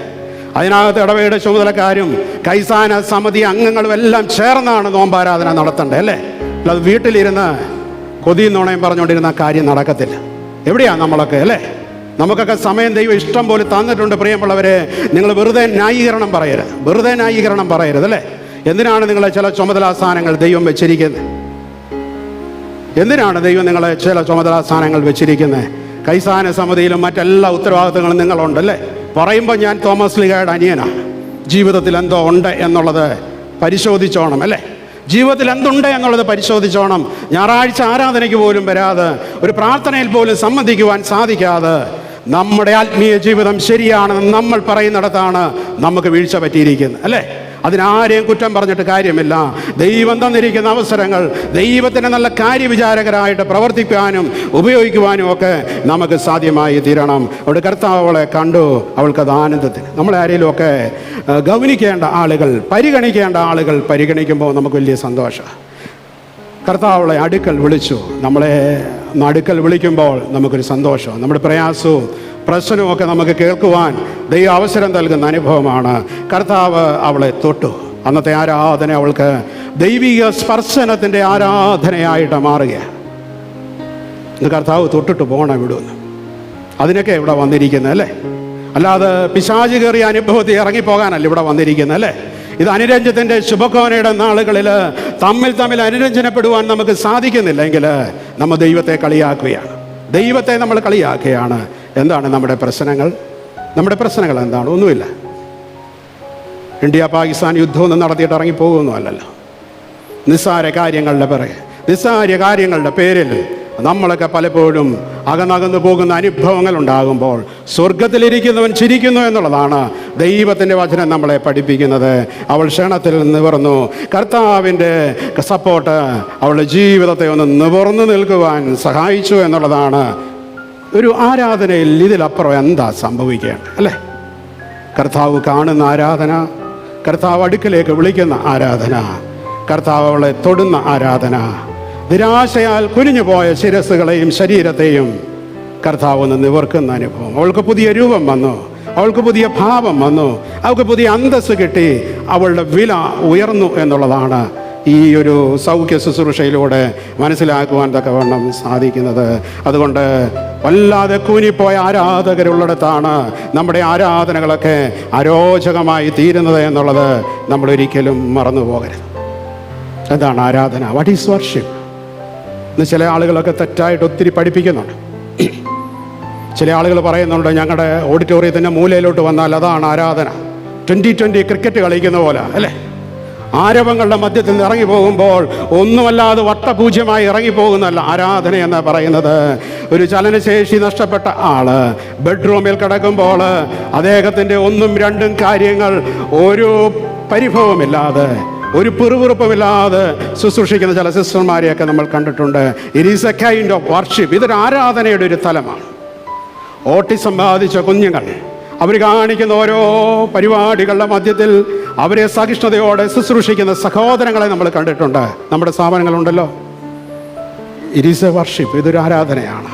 അതിനകത്ത് ഇടവയുടെ ചുമതലക്കാരും കൈസാന സമിതി അംഗങ്ങളും എല്ലാം ചേർന്നാണ് നോമ്പാരാധന നടത്തേണ്ടത് അല്ലേ? അല്ലാതെ വീട്ടിലിരുന്ന് കൊതിയും നുണയും പറഞ്ഞുകൊണ്ടിരുന്ന കാര്യം നടക്കത്തില്ല. എവിടെയാണ് നമ്മളൊക്കെ അല്ലേ? നമുക്കൊക്കെ സമയം ദൈവം ഇഷ്ടം പോലെ തന്നിട്ടുണ്ട് പ്രിയമുള്ളവരെ. നിങ്ങൾ വെറുതെ ന്യായീകരണം പറയരുത് അല്ലേ? എന്തിനാണ് നിങ്ങളെ ചില ചുമതലാ സ്ഥാനങ്ങൾ ദൈവം വെച്ചിരിക്കുന്നത്? കൈസാന സമിതിയിലും മറ്റെല്ലാ ഉത്തരവാദിത്തങ്ങളും നിങ്ങളുണ്ടല്ലേ? പറയുമ്പോൾ ഞാൻ തോമസ് ലീഗയുടെ അനിയനാണ്. ജീവിതത്തിൽ എന്തോ ഉണ്ട് എന്നുള്ളത് പരിശോധിച്ചോണം അല്ലേ? ജീവിതത്തിൽ എന്തുണ്ട് എന്നുള്ളത് പരിശോധിച്ചോണം. ഞായറാഴ്ച ആരാധനയ്ക്ക് പോലും വരാതെ, ഒരു പ്രാർത്ഥനയിൽ പോലും സംബന്ധിക്കുവാൻ സാധിക്കാതെ, നമ്മുടെ ആത്മീയ ജീവിതം ശരിയാണെന്ന് നമ്മൾ പറയുന്നിടത്താണ് നമുക്ക് വീഴ്ച പറ്റിയിരിക്കുന്നത് അല്ലേ? അതിനാരെയും കുറ്റം പറഞ്ഞിട്ട് കാര്യമില്ല. ദൈവം തന്നിരിക്കുന്ന അവസരങ്ങൾ ദൈവത്തിന് നല്ല കാര്യവിചാരകരായിട്ട് പ്രവർത്തിക്കാനും ഉപയോഗിക്കുവാനും ഒക്കെ നമുക്ക് സാധ്യമായി തീരണം. അവിടെ കർത്താവ് അവളെ കണ്ടു, അവൾക്കത് ആനന്ദത്തിന്. നമ്മളെ ആരെങ്കിലുമൊക്കെ ഗൗനിക്കേണ്ട ആളുകൾ, പരിഗണിക്കേണ്ട ആളുകൾ പരിഗണിക്കുമ്പോൾ നമുക്ക് വലിയ സന്തോഷം. കർത്താവ് അവളെ അടുക്കൽ വിളിച്ചു. നമ്മളെ അടുക്കൽ വിളിക്കുമ്പോൾ നമുക്കൊരു സന്തോഷം. നമ്മുടെ പ്രയാസവും പ്രശ്നവുമൊക്കെ നമുക്ക് കേൾക്കുവാൻ ദൈവം അവസരം നൽകുന്ന അനുഭവമാണ്. കർത്താവ് അവളെ തൊട്ടു. അന്നത്തെ ആരാധന അവൾക്ക് ദൈവിക സ്പർശനത്തിൻ്റെ ആരാധനയായിട്ട് മാറുകയാണ്. കർത്താവ് തൊട്ടിട്ട് പോകണം വിടുന്നു. അതിനൊക്കെ ഇവിടെ വന്നിരിക്കുന്നത് അല്ലേ? അല്ലാതെ പിശാച് കയറിയ അനുഭവത്തിൽ ഇറങ്ങിപ്പോകാനല്ല ഇവിടെ വന്നിരിക്കുന്നത് അല്ലേ? ഇത് അനുരഞ്ജനത്തിൻ്റെ ശുഭകോനയുടെ നാളുകളിൽ തമ്മിൽ അനുരഞ്ജനപ്പെടുവാൻ നമുക്ക് സാധിക്കുന്നില്ലെങ്കിൽ നമ്മൾ ദൈവത്തെ നമ്മൾ കളിയാക്കുകയാണ്. എന്താണ് നമ്മുടെ പ്രശ്നങ്ങൾ? എന്താണ്? ഒന്നുമില്ല. ഇന്ത്യ പാകിസ്ഥാൻ യുദ്ധമൊന്നും നടത്തിയിട്ട് ഇറങ്ങിപ്പോകുന്നതല്ലല്ലോ. നിസ്സാര കാര്യങ്ങളുടെ പേരിൽ നമ്മളൊക്കെ പലപ്പോഴും അകന്നകന്നു പോകുന്ന അനുഭവങ്ങൾ ഉണ്ടാകുമ്പോൾ സ്വർഗത്തിലിരിക്കുന്നവൻ ചിരിക്കുന്നു എന്നുള്ളതാണ് ദൈവത്തിൻ്റെ വചനം നമ്മളെ പഠിപ്പിക്കുന്നത്. അവൾ ക്ഷണത്തിൽ നിവർന്നു. കർത്താവിൻ്റെ സപ്പോർട്ട് അവളുടെ ജീവിതത്തെ ഒന്ന് നിവർന്നു നിൽക്കുവാൻ സഹായിച്ചു എന്നുള്ളതാണ്. ഒരു ആരാധനയിൽ ഇതിലപ്പുറം എന്താ സംഭവിക്കേണ്ടത് അല്ലേ? കർത്താവ് കാണുന്ന ആരാധന, കർത്താവ് അടുക്കലേക്ക് വിളിക്കുന്ന ആരാധന, കർത്താവ് അവളെ തൊടുന്ന ആരാധന, നിരാശയാൽ കുനിഞ്ഞുപോയ ശിരസ്സുകളെയും ശരീരത്തെയും കർത്താവ് ഒന്ന് നിവർക്കുന്ന അനുഭവം. അവൾക്ക് പുതിയ രൂപം വന്നു, അവൾക്ക് പുതിയ ഭാവം വന്നു, അവൾക്ക് പുതിയ അന്തസ്സ് കിട്ടി, അവളുടെ വില ഉയർന്നു എന്നുള്ളതാണ് ഈ ഒരു സൗഖ്യ ശുശ്രൂഷയിലൂടെ മനസ്സിലാക്കുവാൻ തക്കവണ്ണം സാധിക്കുന്നത്. അതുകൊണ്ട് വല്ലാതെ കൂനിപ്പോയ ആരാധകരുള്ളിടത്താണ് നമ്മുടെ ആരാധനകളൊക്കെ അരോചകമായി തീരുന്നത് എന്നുള്ളത് നമ്മളൊരിക്കലും മറന്നു പോകരുത്. എന്താണ് ആരാധന? What is worship? ഇന്ന് ചില ആളുകളൊക്കെ തെറ്റായിട്ട് ഒത്തിരി പഠിപ്പിക്കുന്നുണ്ട്. ചില ആളുകൾ പറയുന്നുണ്ട്, ഞങ്ങളുടെ ഓഡിറ്റോറിയത്തിൻ്റെ മൂലയിലോട്ട് വന്നാൽ അതാണ് ആരാധന. 2020 ക്രിക്കറ്റ് കളിക്കുന്ന പോലെ അല്ലേ? ആരവങ്ങളുടെ മധ്യത്തിൽ നിന്ന് ഇറങ്ങിപ്പോകുമ്പോൾ ഒന്നുമല്ലാതെ വട്ടപൂജ്യമായി ഇറങ്ങിപ്പോകുന്നല്ല ആരാധന എന്ന് പറയുന്നത്. ഒരു ചലനശേഷി നഷ്ടപ്പെട്ട ആള് ബെഡ്റൂമിൽ കിടക്കുമ്പോൾ അദ്ദേഹത്തിൻ്റെ 1ഉം 2ഉം കാര്യങ്ങൾ ഒരു പരിഭവമില്ലാതെ, ഒരു പിറുപിറുപ്പമില്ലാതെ ശുശ്രൂഷിക്കുന്ന ചില സിസ്റ്റർമാരെയൊക്കെ നമ്മൾ കണ്ടിട്ടുണ്ട്. It is A kind of worship. ഇതൊരു ആരാധനയുടെ ഒരു തലമാണ്. ഓട്ടിസം ബാധിച്ച കുഞ്ഞുങ്ങൾ അവർ കാണിക്കുന്ന ഓരോ പരിപാടികളുടെ മധ്യത്തിൽ അവരെ സഹിഷ്ണുതയോടെ ശുശ്രൂഷിക്കുന്ന സഹോദരങ്ങളെ നമ്മൾ കണ്ടിട്ടുണ്ട്. നമ്മുടെ സ്ഥാപനങ്ങളുണ്ടല്ലോ. It is a worship. ഇതൊരു ആരാധനയാണ്.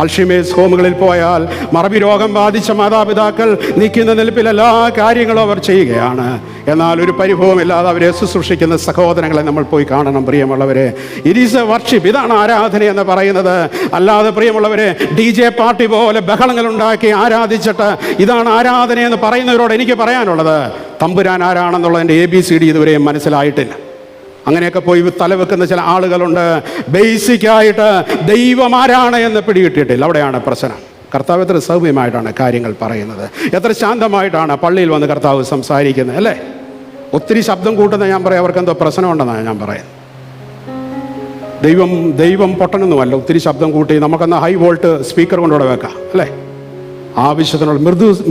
അൽഷിമേഴ്സ് ഹോമുകളിൽ പോയാൽ മറവി രോഗം ബാധിച്ച മാതാപിതാക്കൾ നിൽക്കുന്ന നിൽപ്പിൽ എല്ലാ കാര്യങ്ങളും അവർ ചെയ്യുകയാണ്. എന്നാൽ ഒരു പരിഭവമില്ലാതെ അവരെ ശുശ്രൂഷിക്കുന്ന സഹോദരങ്ങളെ നമ്മൾ പോയി കാണണം പ്രിയമുള്ളവരെ. It is a worship. ഇതാണ് ആരാധന എന്ന് പറയുന്നത്. അല്ലാതെ പ്രിയമുള്ളവരെ DJ പാർട്ടി പോലെ ബഹളങ്ങൾ ഉണ്ടാക്കി ആരാധിച്ചിട്ട് ഇതാണ് ആരാധന എന്ന് പറയുന്നവരോട് എനിക്ക് പറയാനുള്ളത്, തമ്പുരാൻ ആരാണെന്നുള്ളതിൻ്റെ ABCD ഇതുവരെയും മനസ്സിലായിട്ടില്ല. അങ്ങനെയൊക്കെ പോയി തലവെക്കുന്ന ചില ആളുകളുണ്ട്. ബേസിക്കായിട്ട് ദൈവം ആരാണ് എന്ന് പിടികിട്ടിയിട്ടില്ല. അവിടെയാണ് പ്രശ്നം. കർത്താവ് എത്ര സൗമ്യമായിട്ടാണ് കാര്യങ്ങൾ പറയുന്നത്, എത്ര ശാന്തമായിട്ടാണ് പള്ളിയിൽ വന്ന് കർത്താവ് സംസാരിക്കുന്നത് അല്ലേ. ഒത്തിരി ശബ്ദം കൂട്ടുന്ന ഞാൻ പറയാം, അവർക്ക് എന്തോ പ്രശ്നമുണ്ടെന്നാണ് ഞാൻ പറയുന്നത്. ദൈവം പൊട്ടനൊന്നുമല്ല. ഒത്തിരി ശബ്ദം കൂട്ടി നമുക്കെന്നാൽ ഹൈ വോൾട്ട് സ്പീക്കർ കൊണ്ടുകൂടെ വെക്കാം അല്ലേ. ആവശ്യത്തിനുള്ള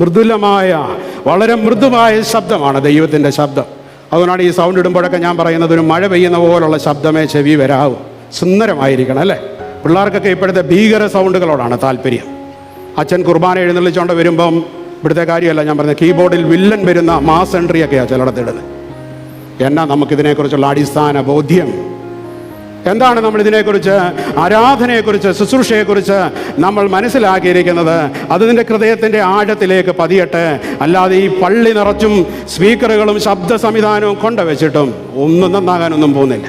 മൃദുലമായ, വളരെ മൃദുവായ ശബ്ദമാണ് ദൈവത്തിൻ്റെ ശബ്ദം. അതുകൊണ്ടാണ് ഈ സൗണ്ട് ഇടുമ്പോഴൊക്കെ ഞാൻ പറയുന്നത് ഒരു മഴ പെയ്യുന്ന പോലുള്ള ശബ്ദമേ ചെവി വരാവൂ. സുന്ദരമായിരിക്കണം അല്ലേ. പിള്ളേർക്കൊക്കെ ഇപ്പോഴത്തെ ഭീകര സൗണ്ടുകളോടാണ് താല്പര്യം. അച്ഛൻ കുർബാന എഴുന്നള്ളിച്ചുകൊണ്ട് വരുമ്പം ഇവിടുത്തെ കാര്യമല്ല ഞാൻ പറഞ്ഞത്, കീബോർഡിൽ വില്ലൻ വരുന്ന മാസ് എൻട്രിയൊക്കെയാണ് ചിലയിടത്തിടുന്നത്. എന്നാ നമുക്കിതിനെക്കുറിച്ചുള്ള അടിസ്ഥാന ബോധ്യം എന്താണ്? നമ്മൾ ഇതിനെക്കുറിച്ച്, ആരാധനയെക്കുറിച്ച്, ശുശ്രൂഷയെക്കുറിച്ച് നമ്മൾ മനസ്സിലാക്കിയിരിക്കുന്നത് അത് നിൻ്റെ ഹൃദയത്തിൻ്റെ ആഴത്തിലേക്ക് പതിയട്ടെ. അല്ലാതെ ഈ പള്ളി നിറച്ചും സ്പീക്കറുകളും ശബ്ദ സംവിധാനവും കൊണ്ടുവച്ചിട്ടും ഒന്നും നന്നാകാനൊന്നും പോകുന്നില്ല.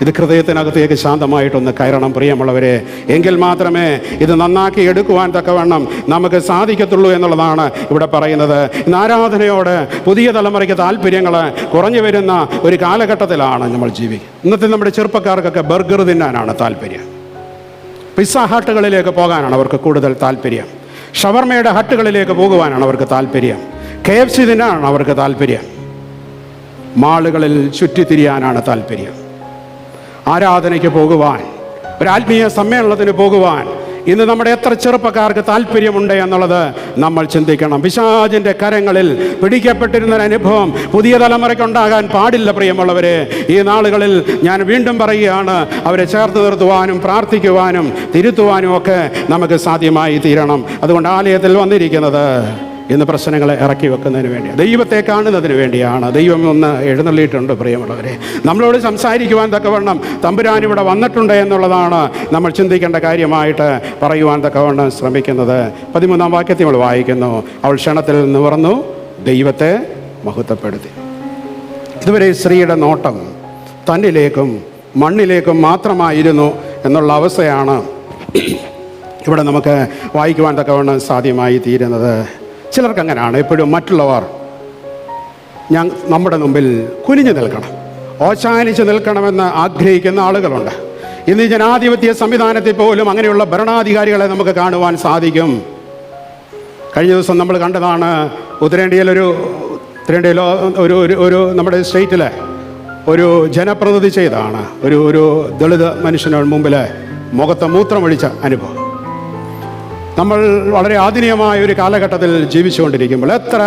ഇത് ഹൃദയത്തിനകത്തേക്ക് ശാന്തമായിട്ടൊന്ന് കയറണം പ്രിയമുള്ളവരെ. എങ്കിൽ മാത്രമേ ഇത് നന്നാക്കി എടുക്കുവാൻ തക്കവണ്ണം നമുക്ക് സാധിക്കത്തുള്ളൂ എന്നുള്ളതാണ് ഇവിടെ പറയുന്നത്. ഇന്ന് ആരാധനയോട് പുതിയ തലമുറയ്ക്ക് താല്പര്യങ്ങൾ കുറഞ്ഞു വരുന്ന ഒരു കാലഘട്ടത്തിലാണ് നമ്മൾ ജീവിക്കുന്നത്. ഇന്നത്തെ നമ്മുടെ ചെറുപ്പക്കാർക്കൊക്കെ ബർഗർ തിന്നാനാണ് താല്പര്യം. പിസ്സ ഹട്ടുകളിലേക്ക് പോകാനാണ് അവർക്ക് കൂടുതൽ താല്പര്യം. ഷവർമയുടെ ഹട്ടുകളിലേക്ക് പോകുവാനാണ് അവർക്ക് താല്പര്യം. KFC തിന്നാനാണ് അവർക്ക് താല്പര്യം. മാളുകളിൽ ചുറ്റിത്തിരിയാനാണ് താല്പര്യം. ആരാധനയ്ക്ക് പോകുവാൻ, ഒരാത്മീയ സമ്മേളനത്തിന് പോകുവാൻ ഇന്ന് നമ്മുടെ എത്ര ചെറുപ്പക്കാർക്ക് താല്പര്യമുണ്ട് എന്നുള്ളത് നമ്മൾ ചിന്തിക്കണം. പിശാചിൻ്റെ കരങ്ങളിൽ പിടിക്കപ്പെട്ടിരുന്ന അനുഭവം പുതിയ തലമുറയ്ക്കുണ്ടാകാൻ പാടില്ല പ്രിയമുള്ളവരെ. ഈ നാളുകളിൽ ഞാൻ വീണ്ടും പറയുകയാണ്, അവരെ ചേർത്ത് നിർത്തുവാനും പ്രാർത്ഥിക്കുവാനും തിരുത്തുവാനും ഒക്കെ നമുക്ക് സാധ്യമായി തീരണം. അതുകൊണ്ട് ആലയത്തിൽ വന്നിരിക്കുന്നത് ഇന്ന് പ്രശ്നങ്ങളെ ഇറക്കി വെക്കുന്നതിന് വേണ്ടിയാണ്, ദൈവത്തെ കാണുന്നതിന് വേണ്ടിയാണ്. ദൈവം ഒന്ന് എഴുന്നള്ളിയിട്ടുണ്ട് പ്രിയമുള്ളവരെ. നമ്മളോട് സംസാരിക്കുവാൻ തക്കവണ്ണം തമ്പുരാൻ ഇവിടെ വന്നിട്ടുണ്ട് എന്നുള്ളതാണ് നമ്മൾ ചിന്തിക്കേണ്ട കാര്യമായിട്ട് പറയുവാൻ തക്കവണ്ണം ശ്രമിക്കുന്നത്. 13-ാം വാക്യത്തിൽ നമ്മൾ വായിക്കുന്നു, അവൾ ക്ഷണത്തിൽ നിവർന്നു ദൈവത്തെ മഹത്വപ്പെടുത്തി. ഇതുവരെ സ്ത്രീയുടെ നോട്ടം തന്നിലേക്കും മണ്ണിലേക്കും മാത്രമായിരുന്നു എന്നുള്ള അവസ്ഥയാണ് ഇവിടെ നമുക്ക് വായിക്കുവാൻ തക്കവണ്ണം സാധ്യമായി തീരുന്നത്. ചിലർക്ക് അങ്ങനെയാണ്. എപ്പോഴും മറ്റുള്ളവർ നമ്മുടെ മുമ്പിൽ കുനിഞ്ഞു നിൽക്കണം, ഓശാനിച്ച് നിൽക്കണമെന്ന് ആഗ്രഹിക്കുന്ന ആളുകളുണ്ട്. ഇന്ന് ജനാധിപത്യ സംവിധാനത്തിൽ പോലും അങ്ങനെയുള്ള ഭരണാധികാരികളെ നമുക്ക് കാണുവാൻ സാധിക്കും. കഴിഞ്ഞ ദിവസം നമ്മൾ കണ്ടതാണ്, ഉത്തരേന്ത്യയിലോ ഒരു നമ്മുടെ സ്റ്റേറ്റിലെ ഒരു ജനപ്രതിനിധി ചെയ്താണ് ഒരു ദളിത് മനുഷ്യന് മുമ്പിൽ മുഖത്ത് മൂത്രമൊഴിച്ച അനുഭവം. നമ്മൾ വളരെ ആധുനികമായ ഒരു കാലഘട്ടത്തിൽ ജീവിച്ചുകൊണ്ടിരിക്കുമ്പോൾ എത്ര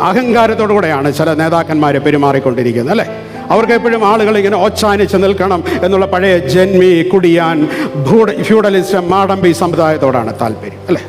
അഹങ്കാരത്തോടു കൂടെയാണ് ചില നേതാക്കന്മാരെ പെരുമാറിക്കൊണ്ടിരിക്കുന്നത് അല്ലേ. അവർക്ക് എപ്പോഴും ആളുകൾ ഇങ്ങനെ ഓച്ചാനിച്ച് നിൽക്കണം എന്നുള്ള പഴയ ജന്മി കുടിയാൻ ഫ്യൂഡലിസ്റ്റ് മാടമ്പി സമുദായത്തോടാണ് താല്പര്യം അല്ലേ.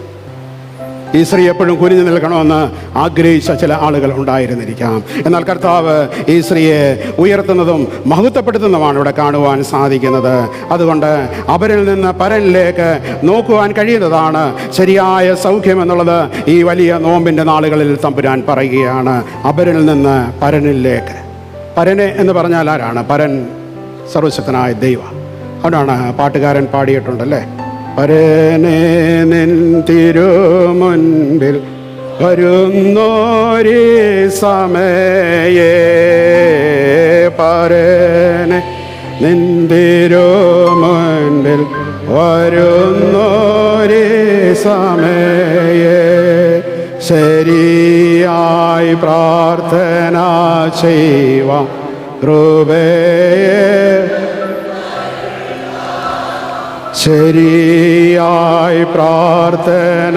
ഈ സ്ത്രീ എപ്പോഴും കുനിഞ്ഞു നിൽക്കണമെന്ന് ആഗ്രഹിച്ച ചില ആളുകൾ ഉണ്ടായിരുന്നിരിക്കാം. എന്നാൽ കർത്താവ് ഈ സ്ത്രീയെ ഉയർത്തുന്നതും മഹത്വപ്പെടുത്തുന്നതുമാണ് ഇവിടെ കാണുവാൻ സാധിക്കുന്നത്. അതുകൊണ്ട് അവരിൽ നിന്ന് പരനിലേക്ക് നോക്കുവാൻ കഴിയുന്നതാണ് ശരിയായ സൗഖ്യം എന്നുള്ളത് ഈ വലിയ നോമ്പിൻ്റെ നാളുകളിൽ തമ്പുരാൻ പറയുകയാണ്. അവരിൽ നിന്ന് പരനിലേക്ക്. പരനെ എന്ന് പറഞ്ഞാൽ ആരാണ്? പരൻ സർവശക്തനായ ദൈവം. അവനാണ് പാട്ടുകാരൻ പാടിയിട്ടുണ്ടല്ലേ, പരനെ നിൻ തിരുമുൻപിൽ വരുന്നോരീ സമയേ, പരനെ നിൻ തിരുമുൻപിൽ വരുന്നോരീ സമയേ, ശരിയായി പ്രാർത്ഥന ചെയ്യുവാൻ കൃപയെ, ശരിയായി പ്രാർത്ഥന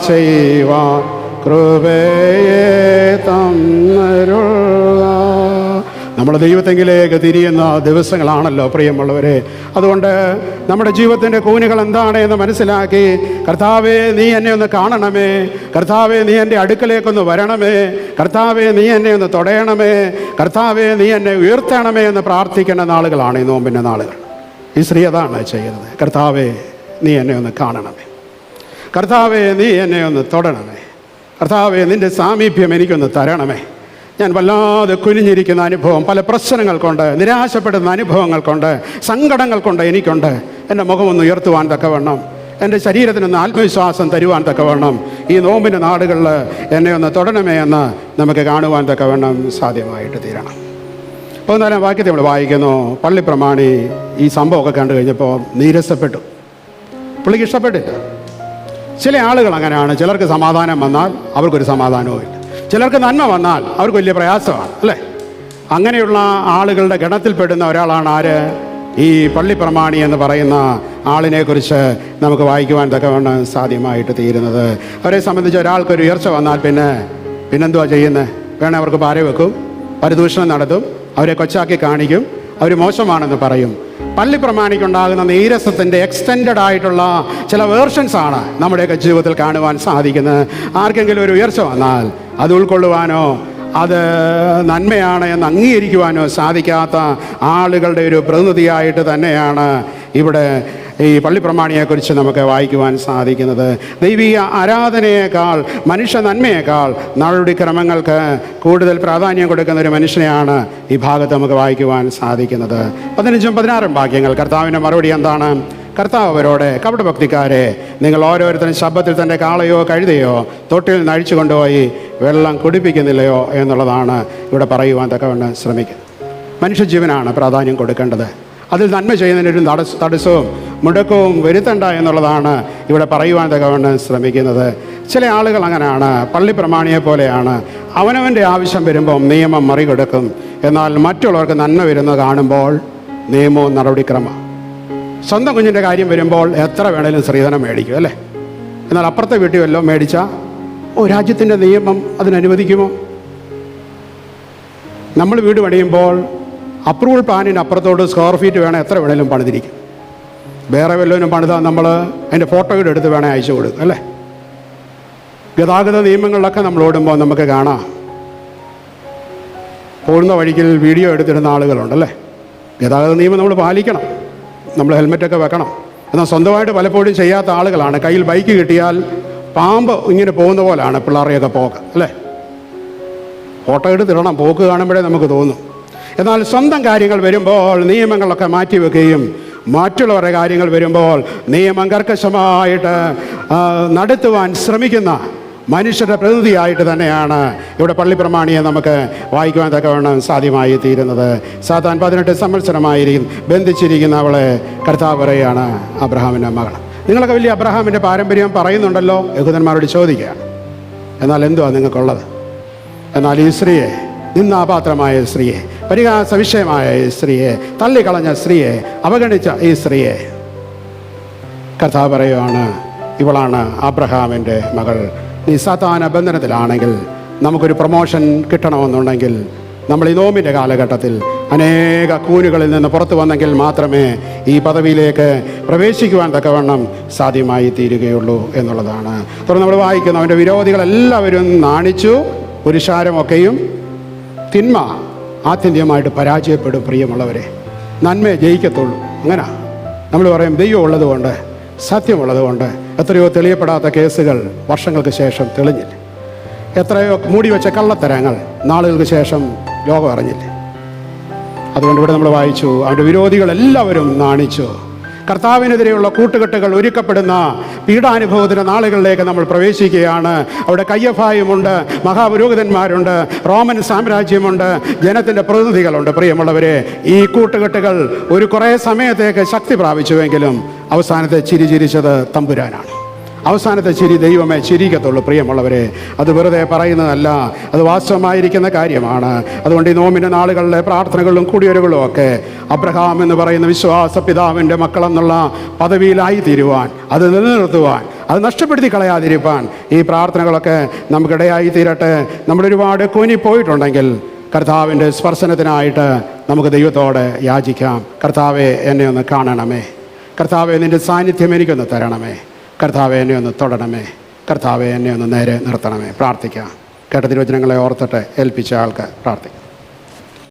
ചെയ്യുവാൻ കൃപയെ തന്നരുൾക. നമ്മുടെ ദൈവത്തെങ്കിലേക്ക് തിരിയുന്ന ദിവസങ്ങളാണല്ലോ പ്രിയമുള്ളവരെ. അതുകൊണ്ട് നമ്മുടെ ജീവിതത്തിൻ്റെ കൂനുകൾ എന്താണ് എന്ന് മനസ്സിലാക്കി, കർത്താവേ നീ എന്നെ ഒന്ന് കാണണമേ, കർത്താവേ നീ എൻ്റെ അടുക്കലേക്കൊന്ന് വരണമേ, കർത്താവേ നീ എന്നെ ഒന്ന് തൊടയണമേ, കർത്താവേ നീ എന്നെ ഉയർത്തണമേ എന്ന് പ്രാർത്ഥിക്കേണ്ട നാളുകളാണ് ഈ നോമ്പിൻ്റെ നാളുകൾ. ഈ സ്ത്രീ അതാണ് ചെയ്യുന്നത്. കർത്താവേ നീ എന്നെ ഒന്ന് കാണണമേ. കർത്താവെ, നീ എന്നെ ഒന്ന് തൊടണമേ. കർത്താവെ, നിൻ്റെ സാമീപ്യം എനിക്കൊന്ന് തരണമേ. ഞാൻ വല്ലാതെ കുനിഞ്ഞിരിക്കുന്ന അനുഭവം, പല പ്രശ്നങ്ങൾ കൊണ്ട്, നിരാശപ്പെടുന്ന അനുഭവങ്ങൾ കൊണ്ട്, സങ്കടങ്ങൾ കൊണ്ട് എനിക്കുണ്ട്. എൻ്റെ മുഖമൊന്ന് ഉയർത്തുവാൻ തക്കവണ്ണം, എൻ്റെ ശരീരത്തിനൊന്ന് ആത്മവിശ്വാസം തരുവാൻ തക്കവണ്ണം ഈ നോമ്പിൻ്റെ നാടുകളിൽ എന്നെ ഒന്ന് തൊടണമേ എന്ന് നമുക്ക് കാണുവാൻ തക്കവണ്ണം സാധ്യമായിട്ട് തീരണം. 14 വാക്യത്തെ നമ്മൾ വായിക്കുന്നു. പള്ളിപ്രമാണി ഈ സംഭവമൊക്കെ കണ്ടു കഴിഞ്ഞപ്പോൾ നീരസപ്പെട്ടു. പുള്ളിക്ക് ഇഷ്ടപ്പെട്ടില്ല. ചില ആളുകൾ അങ്ങനെയാണ്. ചിലർക്ക് സമാധാനം വന്നാൽ അവർക്കൊരു സമാധാനവും ഇല്ല. ചിലർക്ക് നന്മ വന്നാൽ അവർക്ക് വലിയ പ്രയാസമാണ്, അല്ലേ? അങ്ങനെയുള്ള ആളുകളുടെ ഗണത്തിൽപ്പെടുന്ന ഒരാളാണ് ആര്? ഈ പള്ളിപ്രമാണി എന്ന് പറയുന്ന ആളിനെക്കുറിച്ച് നമുക്ക് വായിക്കുവാൻ തക്കവണ്ണം സാധ്യമായിട്ട് തീരുന്നത്. അവരെ സംബന്ധിച്ച് ഒരാൾക്കൊരു ഉയർച്ച വന്നാൽ പിന്നെന്തുവാ ചെയ്യുന്നത്? വേണേൽ അവർക്ക് പാര വെക്കും, പരിദൂഷണം നടത്തും, അവരെ കൊച്ചാക്കി കാണിക്കും, അവർ മോശമാണെന്ന് പറയും. പള്ളിപ്രമാണിക്കുണ്ടാകുന്ന നീരസത്തിൻ്റെ എക്സ്റ്റെൻഡഡ് ആയിട്ടുള്ള ചില വേർഷൻസാണ് നമ്മുടെയൊക്കെ ജീവിതത്തിൽ കാണുവാൻ സാധിക്കുന്നത്. ആർക്കെങ്കിലും ഒരു ഉയർച്ച വന്നാൽ അത് ഉൾക്കൊള്ളുവാനോ അത് നന്മയാണ് എന്ന് അംഗീകരിക്കുവാനോ സാധിക്കാത്ത ആളുകളുടെ ഒരു പ്രതിനിധിയായിട്ട് തന്നെയാണ് ഇവിടെ ഈ പള്ളിപ്രമാണിയെക്കുറിച്ച് നമുക്ക് വായിക്കുവാൻ സാധിക്കുന്നത്. ദൈവീയ ആരാധനയേക്കാൾ, മനുഷ്യ നന്മയേക്കാൾ നടപടിക്രമങ്ങൾക്ക് കൂടുതൽ പ്രാധാന്യം കൊടുക്കുന്ന ഒരു മനുഷ്യനെയാണ് ഈ ഭാഗത്ത് നമുക്ക് വായിക്കുവാൻ സാധിക്കുന്നത്. 15ഉം 16ഉം വാക്യങ്ങൾ കർത്താവിൻ്റെ മറുപടി എന്താണ്? കർത്താവ് അവരോട്, കപടഭക്തിക്കാരെ, നിങ്ങൾ ഓരോരുത്തരും ശബ്ദത്തിൽ തൻ്റെ കാളയോ കഴുതയോ തൊട്ടിൽ നിന്ന് അഴിച്ചു കൊണ്ടുപോയി വെള്ളം കുടിപ്പിക്കുന്നില്ലയോ എന്നുള്ളതാണ് ഇവിടെ പറയുവാൻ തക്കവണ്ണം ശ്രമിക്കുന്നത്. മനുഷ്യജീവനാണ് പ്രാധാന്യം കൊടുക്കേണ്ടത്. അതിൽ നന്മ ചെയ്യുന്നതിനൊരു തടസ്സവും മുടക്കവും വരുത്തണ്ട എന്നുള്ളതാണ് ഇവിടെ പറയുവാൻ തക്കവണ്ണം ശ്രമിക്കുന്നത്. ചില ആളുകൾ അങ്ങനെയാണ്, പള്ളിപ്രമാണിയെ പോലെയാണ്. അവനവൻ്റെ ആവശ്യം വരുമ്പോൾ നിയമം മറികടക്കും. എന്നാൽ മറ്റുള്ളവർക്ക് നന്മ വരുന്നത് കാണുമ്പോൾ നിയമവും നടപടിക്രമം. സ്വന്തം കുഞ്ഞിൻ്റെ കാര്യം വരുമ്പോൾ എത്ര വേണേലും സ്ത്രീധനം മേടിക്കും, അല്ലേ? എന്നാൽ അപ്പുറത്തെ വീട്ടിൽ വല്ലതും മേടിച്ചാൽ രാജ്യത്തിൻ്റെ നിയമം അതിനനുവദിക്കുമോ? നമ്മൾ വീട് പണിയുമ്പോൾ അപ്രൂവൽ പ്ലാനിന് അപ്പുറത്തോട്ട് സ്ക്വയർ ഫീറ്റ് വേണം എത്ര വേണേലും പണിതിരിക്കും. വേറെ വല്ലവനും പണിതാൽ നമ്മൾ അതിൻ്റെ ഫോട്ടോയുടെ എടുത്ത് വേണേൽ അയച്ചു കൊടുക്കും, അല്ലേ? ഗതാഗത നിയമങ്ങളിലൊക്കെ നമ്മൾ ഓടുമ്പോൾ നമുക്ക് കാണാം, പോകുന്ന വഴിക്കിൽ വീഡിയോ എടുത്തിടുന്ന ആളുകളുണ്ടല്ലേ. ഗതാഗത നിയമം നമ്മൾ പാലിക്കണം, നമ്മൾ ഹെൽമെറ്റൊക്കെ വെക്കണം. എന്നാൽ സ്വന്തമായിട്ട് പലപ്പോഴും ചെയ്യാത്ത ആളുകളാണ്. കയ്യിൽ ബൈക്ക് കിട്ടിയാൽ പാമ്പ് ഇങ്ങനെ പോകുന്ന പോലാണ് പിള്ളേരെയൊക്കെ പോക്ക്, അല്ലേ? ഫോട്ടോ എടുത്തിടണം, പോക്ക് കാണുമ്പോഴേ നമുക്ക് തോന്നും. എന്നാൽ സ്വന്തം കാര്യങ്ങൾ വരുമ്പോൾ നിയമങ്ങളൊക്കെ മാറ്റിവെക്കുകയും മറ്റുള്ളവരുടെ കാര്യങ്ങൾ വരുമ്പോൾ നിയമം കർക്കശമായിട്ട് നടത്തുവാൻ ശ്രമിക്കുന്ന മനുഷ്യരുടെ പ്രതിനിധിയായിട്ട് തന്നെയാണ് ഇവിടെ പള്ളിപ്രമാണിയെ നമുക്ക് വായിക്കുവാൻ തക്കവണ്ണം സാധ്യമായി തീരുന്നത്. സാത്താൻ 18 സംവത്സരമായിരിക്കും ബന്ധിച്ചിരിക്കുന്ന അവളെ കർത്താവ് പറയുകയാണ്, അബ്രഹാമിൻ്റെ മകൾ. നിങ്ങളൊക്കെ വലിയ അബ്രഹാമിൻ്റെ പാരമ്പര്യം പറയുന്നുണ്ടല്ലോ, യഹൂദന്മാരോട് ചോദിക്കുക. എന്നാൽ എന്തുവാ നിങ്ങൾക്കുള്ളത്? എന്നാൽ ഈ സ്ത്രീയെ, നിന്നാപാത്രമായ സ്ത്രീയെ, പരിഹാസ വിഷയമായ ഈ സ്ത്രീയെ, തള്ളിക്കളഞ്ഞ സ്ത്രീയെ, അവഗണിച്ച ഈ സ്ത്രീയെ കർത്താവ് പറയുവാണ്, ഇവളാണ് അബ്രഹാമിൻ്റെ മകൾ. നീ സാത്താന ബന്ധനത്തിലാണെങ്കിൽ, നമുക്കൊരു പ്രൊമോഷൻ കിട്ടണമെന്നുണ്ടെങ്കിൽ, നമ്മൾ ഈ നോമ്പിൻ്റെ കാലഘട്ടത്തിൽ അനേക കൂനുകളിൽ നിന്ന് പുറത്തു വന്നെങ്കിൽ മാത്രമേ ഈ പദവിയിലേക്ക് പ്രവേശിക്കുവാൻ തക്കവണ്ണം സാധ്യമായി തീരുകയുള്ളൂ എന്നുള്ളതാണ്. തുടർന്ന് നമ്മൾ വായിക്കുന്നു, അവൻ്റെ വിരോധികളെല്ലാവരും നാണിച്ചു, പുരുഷാരമൊക്കെയും. തിന്മ ആത്യന്തികമായിട്ട് പരാജയപ്പെടും പ്രിയമുള്ളവരെ. നന്മയെ ജയിക്കത്തുള്ളൂ. അങ്ങനെ നമ്മൾ പറയും, ദൈവം ഉള്ളതുകൊണ്ട്, സത്യമുള്ളതുകൊണ്ട്. എത്രയോ തെളിയപ്പെടാത്ത കേസുകൾ വർഷങ്ങൾക്ക് ശേഷം തെളിഞ്ഞില്ല. എത്രയോ മൂടിവെച്ച കള്ളത്തരങ്ങൾ നാളുകൾക്ക് ശേഷം ലോകം അറിഞ്ഞില്ല. അതുകൊണ്ട് ഇവിടെ നമ്മൾ വായിച്ചു, അവൻ്റെ വിരോധികളെല്ലാവരും നാണിച്ചു. കർത്താവിനെതിരെയുള്ള കൂട്ടുകെട്ടുകൾ ഒരുക്കപ്പെടുന്ന പീഡാനുഭവത്തിൻ്റെ നാളുകളിലേക്ക് നമ്മൾ പ്രവേശിക്കുകയാണ്. അവിടെ കയ്യഫായുമുണ്ട്, മഹാപുരോഹിതന്മാരുണ്ട്, റോമൻ സാമ്രാജ്യമുണ്ട്, ജനത്തിൻ്റെ പ്രതിനിധികളുണ്ട്. പ്രിയമുള്ളവരെ, ഈ കൂട്ടുകെട്ടുകൾ ഒരു കുറേ സമയത്തേക്ക് ശക്തി പ്രാപിച്ചുവെങ്കിലും അവസാനത്തെ ചിരി ചിരിച്ചത് തമ്പുരാനാണ്. അവസാനത്തെ ചിരി ദൈവമേ ചിരിക്കത്തുള്ളൂ. പ്രിയമുള്ളവരെ, അത് വെറുതെ പറയുന്നതല്ല, അത് വാസ്തവമായിരിക്കുന്ന കാര്യമാണ്. അതുകൊണ്ട് ഈ നോമ്പിൻ്റെ നാളുകളിലെ പ്രാർത്ഥനകളും കൂടിയൊരുകളും ഒക്കെ അബ്രഹാം എന്ന് പറയുന്ന വിശ്വാസ പിതാവിൻ്റെ മക്കളെന്നുള്ള പദവിയിലായി തീരുവാൻ, അത് നിലനിർത്തുവാൻ, അത് നഷ്ടപ്പെടുത്തി കളയാതിരിക്കാൻ ഈ പ്രാർത്ഥനകളൊക്കെ നമുക്കിടയായി തീരട്ടെ. നമ്മളൊരുപാട് കൂനിപ്പോയിട്ടുണ്ടെങ്കിൽ കർത്താവിൻ്റെ സ്പർശനത്തിനായിട്ട് നമുക്ക് ദൈവത്തോട് യാചിക്കാം. കർത്താവെ, എന്നെ ഒന്ന് കാണണമേ. കർത്താവെ, നിൻ്റെ സാന്നിധ്യം എനിക്കൊന്ന് തരണമേ. കർത്താവെ, എന്നെ ഒന്ന് തൊടണമേ. കർത്താവെ, എന്നെ ഒന്ന് നേരെ നിർത്തണമേ. പ്രാർത്ഥിക്കാം. കേട്ട തിരുവചനങ്ങളെ ഓർത്തിട്ട് ഏൽപ്പിച്ച ആൾക്ക് പ്രാർത്ഥിക്കാം.